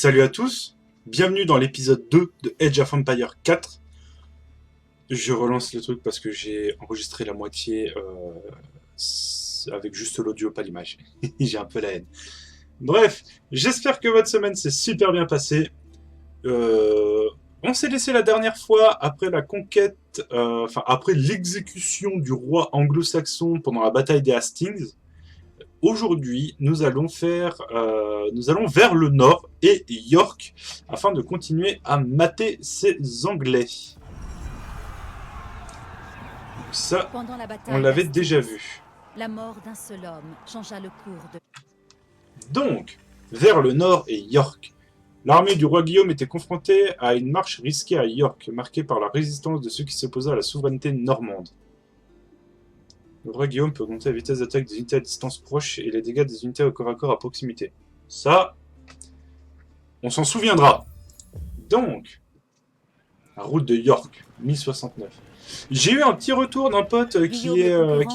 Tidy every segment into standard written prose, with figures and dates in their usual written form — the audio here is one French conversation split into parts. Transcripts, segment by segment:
Salut à tous, bienvenue dans l'épisode 2 de Age of Empires 4. Je relance le truc parce que j'ai enregistré la moitié avec juste l'audio, pas l'image. J'ai un peu la haine. Bref, j'espère que votre semaine s'est super bien passée. On s'est laissé la dernière fois après la conquête, après l'exécution du roi anglo-saxon pendant la bataille des Hastings. Aujourd'hui, nous allons vers le nord et York afin de continuer à mater ces Anglais. Ça, Pendant la on bataille l'avait d'Hastings, déjà vu. la mort d'un seul homme changea le cours de... Donc, vers le nord et York. L'armée du roi Guillaume était confrontée à une marche risquée à York, marquée par la résistance de ceux qui s'opposaient à la souveraineté normande. Le roi Guillaume peut augmenter la vitesse d'attaque des unités à distance proche et les dégâts des unités au corps à corps à proximité. Ça, on s'en souviendra. Donc, la route de York, 1069. J'ai eu un petit retour d'un pote qui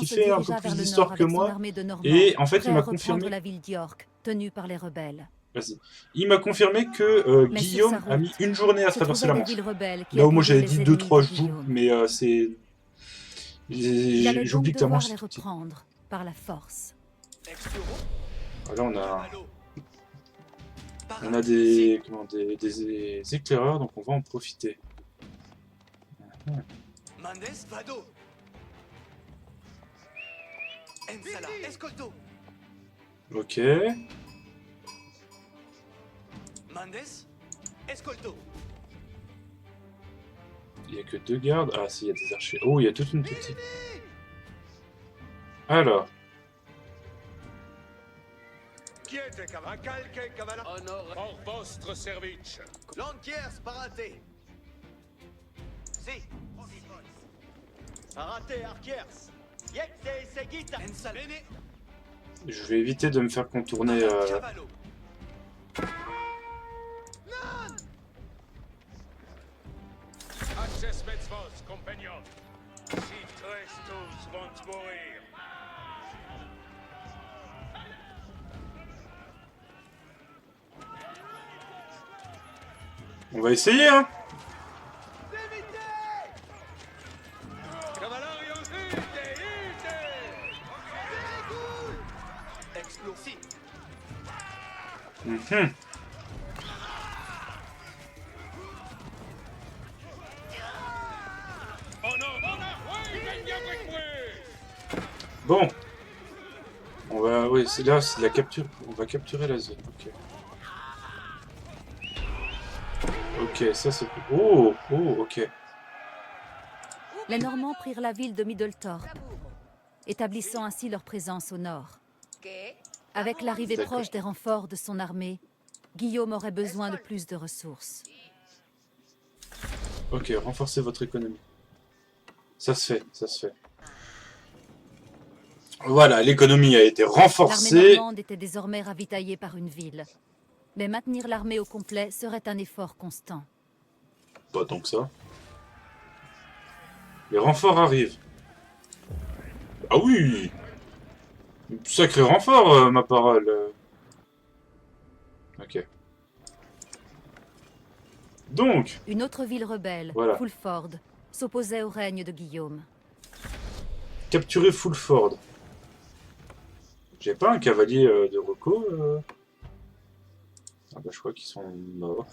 fait un peu plus d'histoire que moi. Et en fait, il m'a confirmé... la ville d'York, tenue par les rebelles. Vas-y. Il m'a confirmé que Guillaume a mis une journée à traverser la Manche. Là où moi j'avais dit 2-3 jours, mais c'est... J'oublie que la Manche... les reprendre par la force. Là, on a des éclaireurs, donc on va en profiter. Mandes Vado. Ensala, escolto. Ok. Mandes, escolto. Il n'y a que 2 gardes. Ah si, il y a des archers. Oh, il y a toute une petite... Alors. Honor pour vostre service. Lantiers sparate. Si. Sparate arquiers. Yetse seguita. Ensala. Je vais éviter de me faire contourner... Access vos, compagnon. Si tous vont mourir. On va essayer, hein. Explosif. Bon. On va... Oui, c'est là, c'est la capture. On va capturer la zone. Ok. Ok, ça c'est... Oh, ok. Les Normands prirent la ville de Middletorp, établissant ainsi leur présence au nord. Avec l'arrivée D'accord. proche des renforts de son armée, Guillaume aurait besoin de plus de ressources. Ok, renforcez votre économie. Ça se fait, ça se fait. Voilà, l'économie a été L'armée renforcée. normande était désormais ravitaillée par une ville. Mais maintenir l'armée au complet serait un effort constant. Pas tant que ça. Les renforts arrivent. Ah oui! Sacré renfort, ma parole. Ok. Donc, Une autre ville rebelle, Voilà. Fulford, s'opposait au règne de Guillaume. capturer Fulford. J'ai pas un cavalier de Rocco Ah bah je crois qu'ils sont morts.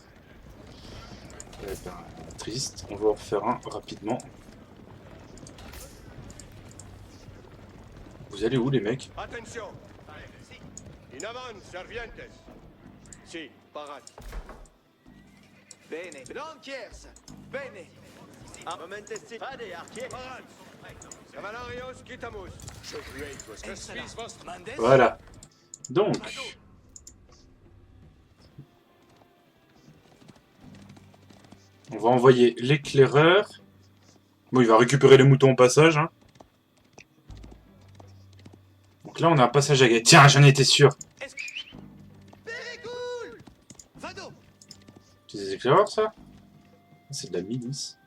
Eh ben, triste. On va en refaire un rapidement. Vous allez où les mecs? Attention. In avant, servientes. Si, parat. Bene. Lantiers. Bene. Momentesi. Fade arquier. Parat. Cavalarios quitamus. Je create vos Ensala. vostre. Mandes. Voilà. Donc, on va envoyer l'éclaireur. Bon, il va récupérer les moutons au passage. Hein. Donc là, on a un passage à gagner. Tiens, j'en étais sûr. Péricule. Vado. C'est des éclaireurs, ça? C'est de la milice.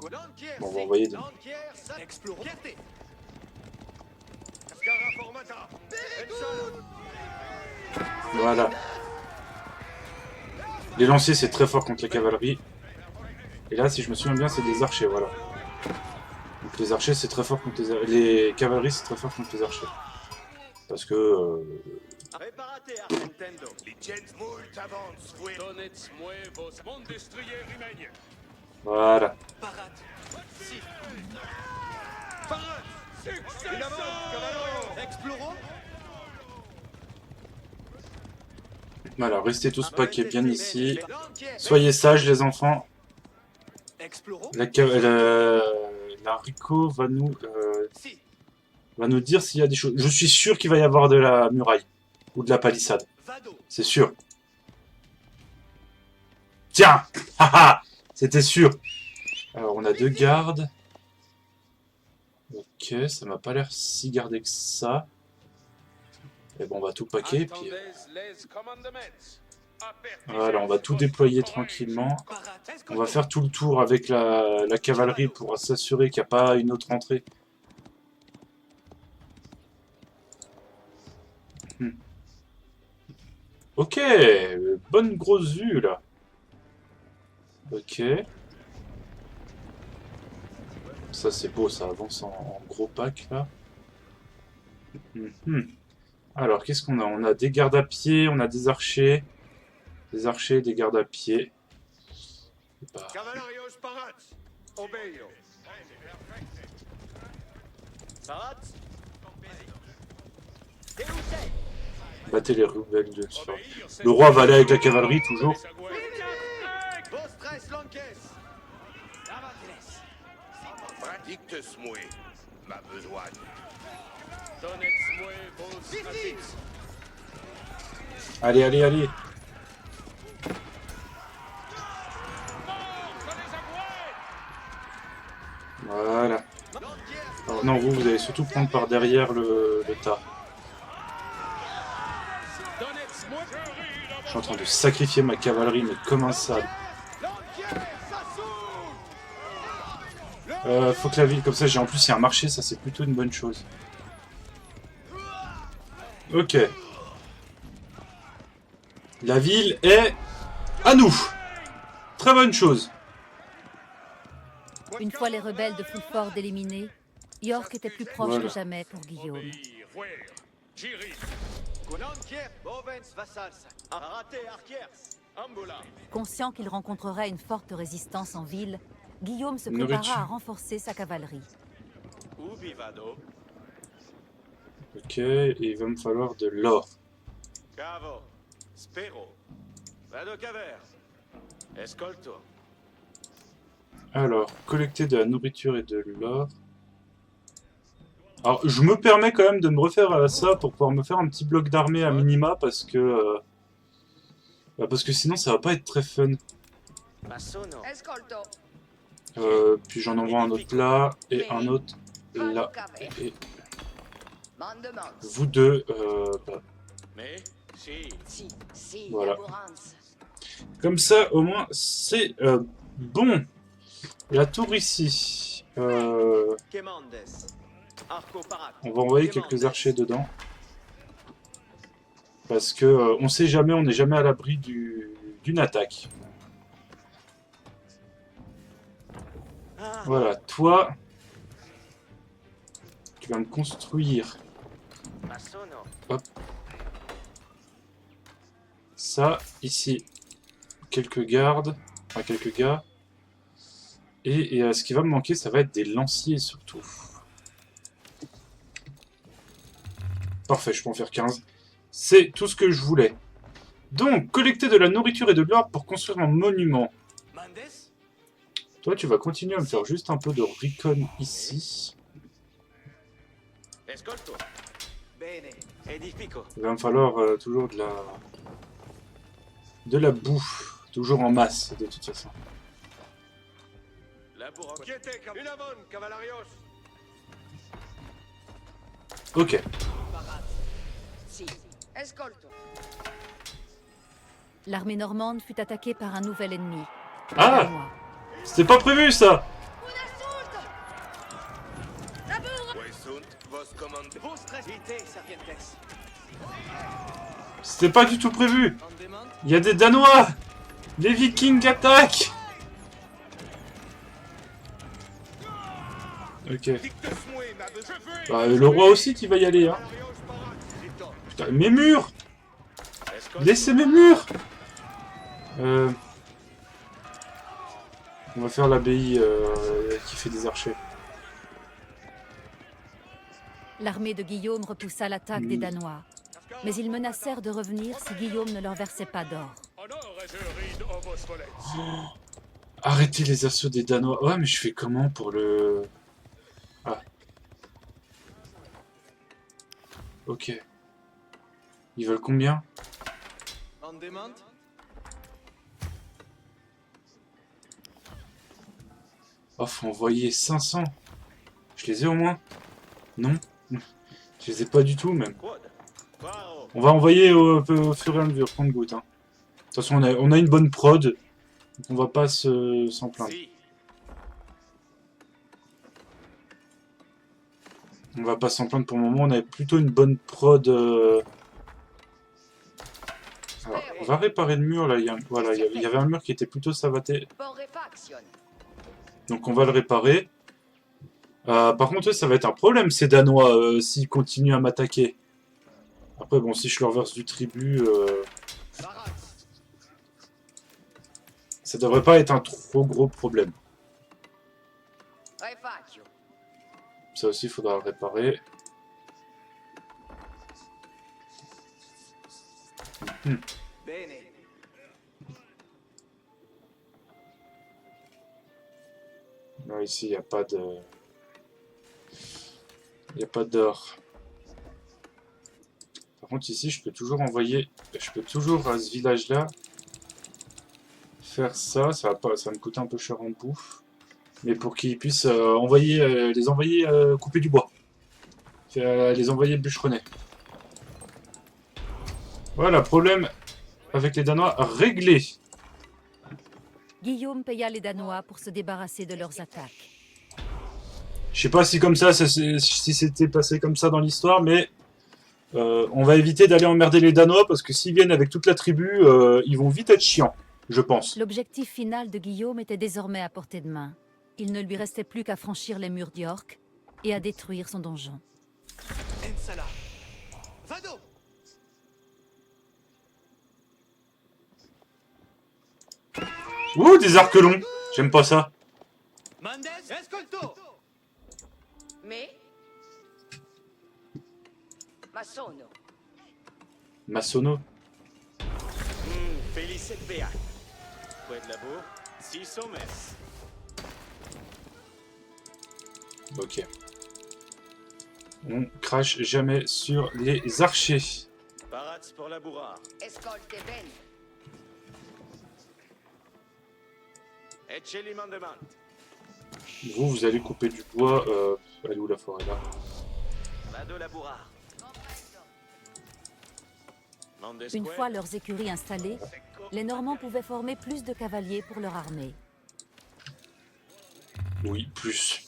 Lantiers. Bon, on va envoyer des... Lantiers. Explore. Fierté. Scara formata. Ensala. Voilà. Les lanciers, c'est très fort contre la cavalerie. Et là, si je me souviens bien, c'est des archers, voilà. Donc les archers, c'est très fort contre les cavaleries, c'est très fort contre les archers. Parce que... Preparate, Argentendo. Licenz mult avance, fue. Donetz nuevos mondestrier rimegne. Voilà. Parat. Si. Parade. In avant, cavalerio. Exploro. Voilà, restez tous paquets bien ici. Lantier. Soyez sages, les enfants. Exploro. La Rico va nous Si. dire s'il y a des choses. Je suis sûr qu'il va y avoir de la muraille. Ou de la palissade. Vado. C'est sûr. Tiens. Haha. C'était sûr. Alors, on a 2 gardes. Ok, ça m'a pas l'air si gardé que ça. Et bon, on va tout paquer. Puis, Attendez les commandements. voilà, on va tout déployer tranquillement. Parat. On va faire tout le tour avec la cavalerie pour s'assurer qu'il n'y a pas une autre entrée. Ok, bonne grosse vue là. Ok. Ça c'est beau, ça avance en gros pack là. Alors qu'est-ce qu'on a? On a des gardes à pied, on a des archers. Des archers, des gardes à pied. Bah, Cavalarios parat. Obeio. Parat. battez les rebelles de Sphore. Le roi va aller avec la cavalerie toujours. Vostres lances. Pradictus mue. Ma besoin. Donetz nuevos Vite. Allez, allez, allez. Voilà. Alors, non, vous allez surtout prendre par derrière le tas. Je suis en train de sacrifier ma cavalerie, mais comme un sale. Faut que la ville, comme ça, en plus, il y a un marché, ça c'est plutôt une bonne chose. Ok. La ville est à nous. Très bonne chose. Une fois les rebelles de Fulford éliminés, York était plus proche Voilà. que jamais pour Guillaume. Conantier. Bovens vassals. Arate arquiers. Ambula. Conscient qu'il rencontrerait une forte résistance en ville, Guillaume se Nourriture. prépara à renforcer sa cavalerie. Ubi vado. Ok, et il va me falloir de l'or. Cavo. Spero. Vado caver. Escolto. Alors, collecter de la nourriture et de l'or. Alors, je me permets quand même de me refaire ça pour pouvoir me faire un petit bloc d'armée à minima parce que sinon ça va pas être très fun. Massono. Escolto. Puis j'en envoie un autre là et un autre là. Et Mandement. vous deux, Mais. Si. Si. Voilà. Laborance. comme ça au moins c'est bon. La tour ici, Quemandes. Arco parat. on va envoyer quelques archers dedans. Parce que on sait jamais, on n'est jamais à l'abri d'une attaque. Ah. Voilà, toi, tu vas me construire Massono. ça, ici, quelques gardes, enfin quelques gars. Et ce qui va me manquer, ça va être des lanciers surtout. Parfait, je peux en faire 15. C'est tout ce que je voulais. Donc, collecter de la nourriture et de l'or pour construire un monument. Mandes. Toi, tu vas continuer à me faire juste un peu de recon ici. Escolto. Bene. Edifico. Il va me falloir toujours de la boue. Toujours en masse, de toute façon. Labour. Quiete. In avant, cavalarios. Ok. Si. Escolto. L'armée normande fut attaquée par un nouvel ennemi. Ah! Moi. C'était pas prévu, ça! Quae sunt vos commandes. Vostres vitae sapientes. C'était pas du tout prévu! On demande. Il y a des Danois! Les Vikings attaquent. Ok. Bah, le roi aussi qui va y aller, hein. Putain, mes murs! Laissez mes murs! On va faire l'abbaye qui fait des archers. L'armée de Guillaume repoussa l'attaque des Danois. Mais ils menacèrent de revenir si Guillaume ne leur versait pas d'or. Arrêtez les assauts des Danois. Ouais, mais je fais comment pour le... Ah. Ok. Ils veulent combien? On demande. Oh, faut envoyer 500. Je les ai au moins? Non. Je les ai pas du tout, même. On va envoyer au fur et à mesure, prendre goutte. Hein. De toute façon, on a une bonne prod. Donc on va pas s'en plaindre. On va pas s'en plaindre pour le moment. On avait plutôt une bonne prod. Alors, on va réparer le mur. Là. Voilà, il y avait un mur qui était plutôt savaté. Donc on va le réparer. Par contre, ça va être un problème, ces Danois, s'ils continuent à m'attaquer. Après, bon, si je leur verse du tribut... ça devrait pas être un trop gros problème. Ça aussi, il faudra le réparer. Là, ici, il n'y a pas de... Il n'y a pas d'or. Par contre, ici, je peux toujours envoyer... Je peux toujours, à ce village-là, faire ça. Ça va me coûter un peu cher en bouffe. Mais pour qu'ils puissent les envoyer couper du bois. Les envoyer bûcheronner. Voilà, problème avec les Danois réglé. Guillaume paya les Danois pour se débarrasser de leurs attaques. Je sais pas si comme ça si c'était passé comme ça dans l'histoire, mais on va éviter d'aller emmerder les Danois parce que s'ils viennent avec toute la tribu, ils vont vite être chiants, je pense. L'objectif final de Guillaume était désormais à portée de main. Il ne lui restait plus qu'à franchir les murs d'York et à détruire son donjon. Ensala. Vado. Ouh, des arcs longs. J'aime pas ça. Mandes. Escolto. Mais Masono. Masono. Félicite Béat. Quoi de labour? 6 sommes. Ok. On crache jamais sur les archers. Parats pour labourard. Escolte ben. Et chez lui m'en demande. Vous allez couper du bois. Elle est où la forêt là? Vado labourard. Une fois leurs écuries installées, les Normands pouvaient former plus de cavaliers pour leur armée. Oui, plus.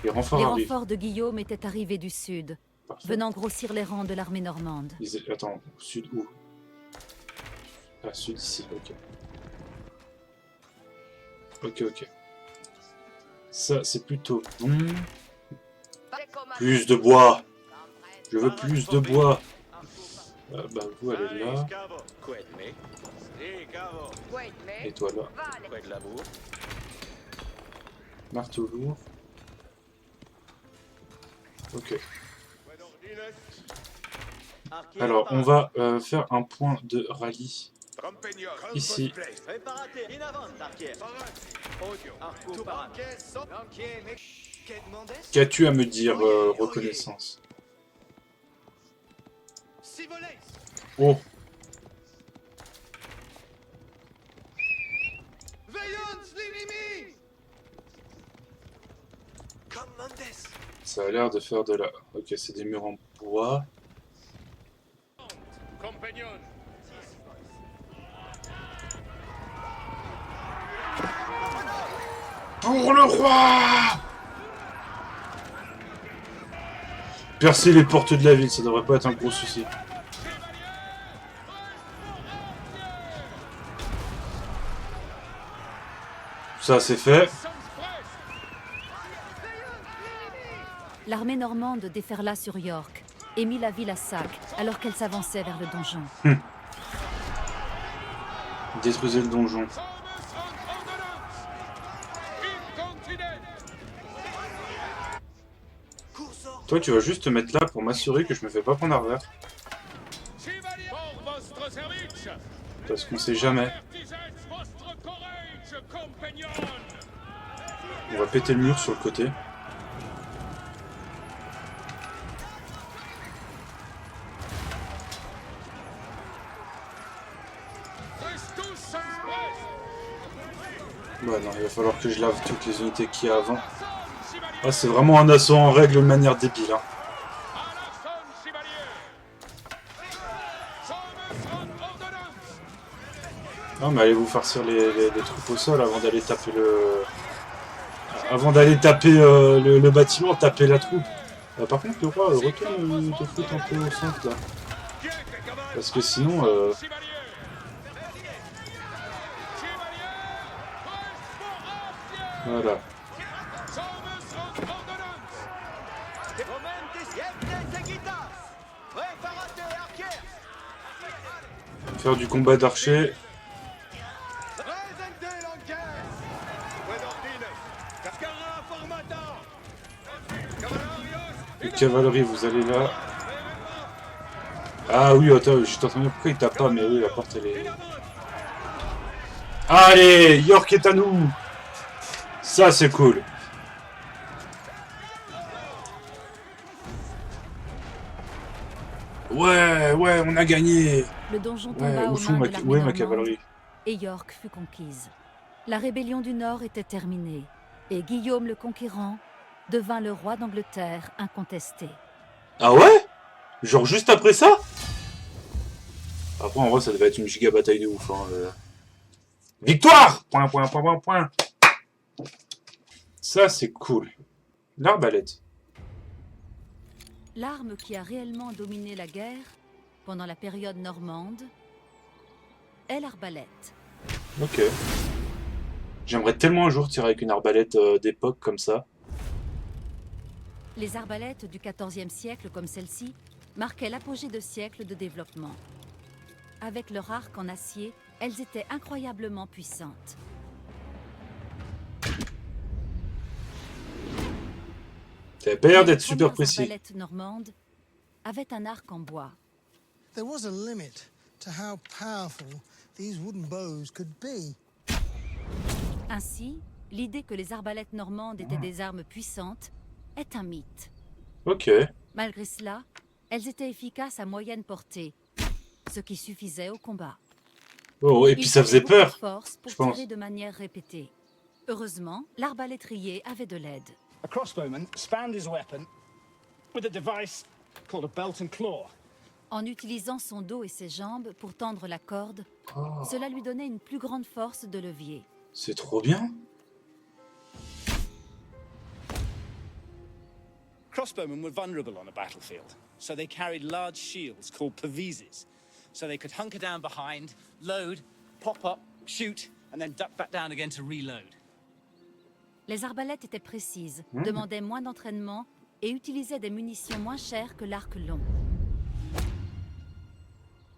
Les renforts Les arrivent. renforts de Guillaume étaient arrivés du sud, Parfait. venant grossir les rangs de l'armée normande. Attends, sud où? Ah, sud ici, ok. Ok. Ça, c'est plutôt bon. Plus de bois. Je veux plus de bois. Bah, vous, allez là. Et toi, là. Quoi de labour? Marteau lourd. Ok. Alors, on va faire un point de rallye ici. Qu'as-tu à me dire, reconnaissance? Oh, ça a l'air de faire de la... Ok, c'est des murs en bois. Compagnon. Pour le roi! Percer les portes de la ville, ça devrait pas être un gros souci. Ça, c'est fait. L'armée normande déferla sur York et mit la ville à sac alors qu'elle s'avançait vers le donjon. Détruisez le donjon. Toi, tu vas juste te mettre là pour m'assurer que je me fais pas prendre à revers. Parce qu'on sait jamais. On va péter le mur sur le côté. Ouais, non, il va falloir que je lave toutes les unités qu'il y a avant. Ah, c'est vraiment un assaut en règle de manière débile. Hein. Non, mais allez vous farcir les troupes au sol avant d'aller taper le... Avant d'aller taper le bâtiment, taper la troupe. Par contre, le roi, retourne te foutre un peu au centre, là. Parce que sinon... Voilà. Faire du combat d'archer. Les cavaleries, vous allez là. Ah oui, attends, je suis en train de dire pourquoi il tape pas, mais oui, la porte elle est... Allez, York est à nous. Ça c'est cool. Ouais, on a gagné. Le donjon Ouais, tomba où aux sont mains ma, de l'armée où est ma normande cavalerie? et York fut conquise. La rébellion du Nord était terminée et Guillaume le Conquérant devint le roi d'Angleterre incontesté. Ah ouais? Genre juste après ça? Après en vrai ça devait être une giga bataille de ouf. Hein, Victoire! Point. Ça c'est cool. L'arbalète. L'arme qui a réellement dominé la guerre pendant la période normande est l'arbalète. Ok. J'aimerais tellement un jour tirer avec une arbalète d'époque comme ça. Les arbalètes du XIVe siècle comme celle-ci marquaient l'apogée de siècles de développement. Avec leur arc en acier, elles étaient incroyablement puissantes. Ça avait pas l'air d'être Les super premières précis. arbalètes normandes avaient un arc en bois. There was a limit to how powerful these wooden bows could be. Ainsi, l'idée que les arbalètes normandes étaient des armes puissantes est un mythe. Ok. Malgré cela, elles étaient efficaces à moyenne portée, ce qui suffisait au combat. Oh, et puis Il ça faisait fallait beaucoup de peur. force pour je pense. tirer de manière répétée. Heureusement, l'arbalétrier avait de l'aide. A crossbowman spanned his weapon with a device called a belt and claw. En utilisant son dos et ses jambes pour tendre la corde, cela lui donnait une plus grande force de levier. C'est trop bien. Crossbowmen were vulnerable on a battlefield, so they carried large shields called pavises, so they could hunker down behind, load, pop up, shoot, and then duck back down again to reload. Les arbalètes étaient précises, demandaient moins d'entraînement et utilisaient des munitions moins chères que l'arc long.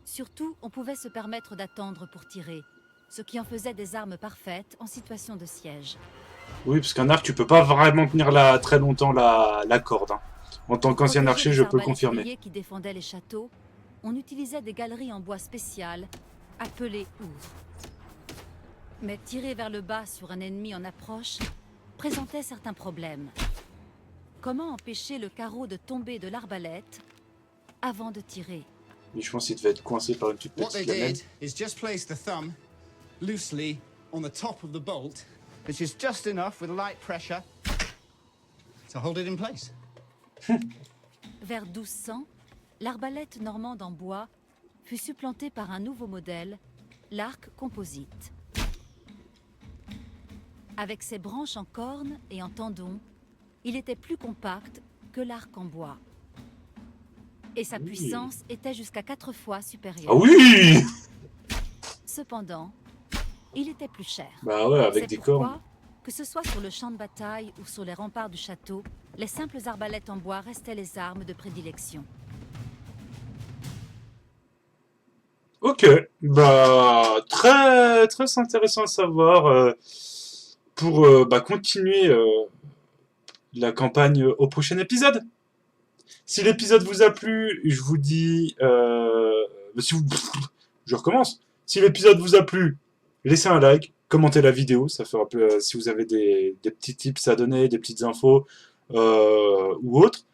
Surtout, on pouvait se permettre d'attendre pour tirer, ce qui en faisait des armes parfaites en situation de siège. Oui, parce qu'un arc, tu peux pas vraiment tenir très longtemps la corde. Hein. En tant qu'ancien Pour protéger archer, les je peux arbalétriers confirmer. qui défendaient les châteaux, on utilisait des galeries en bois spéciales, appelées ouvres. Mais tirer vers le bas sur un ennemi en approche présentait certains problèmes. Comment empêcher le carreau de tomber de l'arbalète avant de tirer? Mais je pense qu'il devait être coincé par une toute What they petite lamelle. did is just place the thumb loosely on the top of the bolt, which is just enough with light pressure to hold it in place. Vers 1200, l'arbalète normande en bois fut supplantée par un nouveau modèle, l'arc composite. Avec ses branches en corne et en tendons, il était plus compact que l'arc en bois. Et sa puissance était jusqu'à 4 fois supérieure. Ah oui! Cependant, il était plus cher. Bah ouais, avec C'est des pourquoi cornes. Que ce soit sur le champ de bataille ou sur les remparts du château, les simples arbalètes en bois restaient les armes de prédilection. Ok, bah très très intéressant à savoir pour continuer la campagne au prochain épisode. Si l'épisode vous a plu, je vous dis si vous... je recommence. Si l'épisode vous a plu, laissez un like, commentez la vidéo, ça fera si vous avez des petits tips à donner, des petites infos ou autres.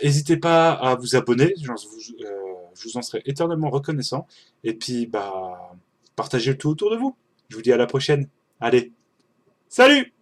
N'hésitez pas à vous abonner, je vous en serai éternellement reconnaissant. Et puis, partagez le tout autour de vous. Je vous dis à la prochaine. Allez, salut!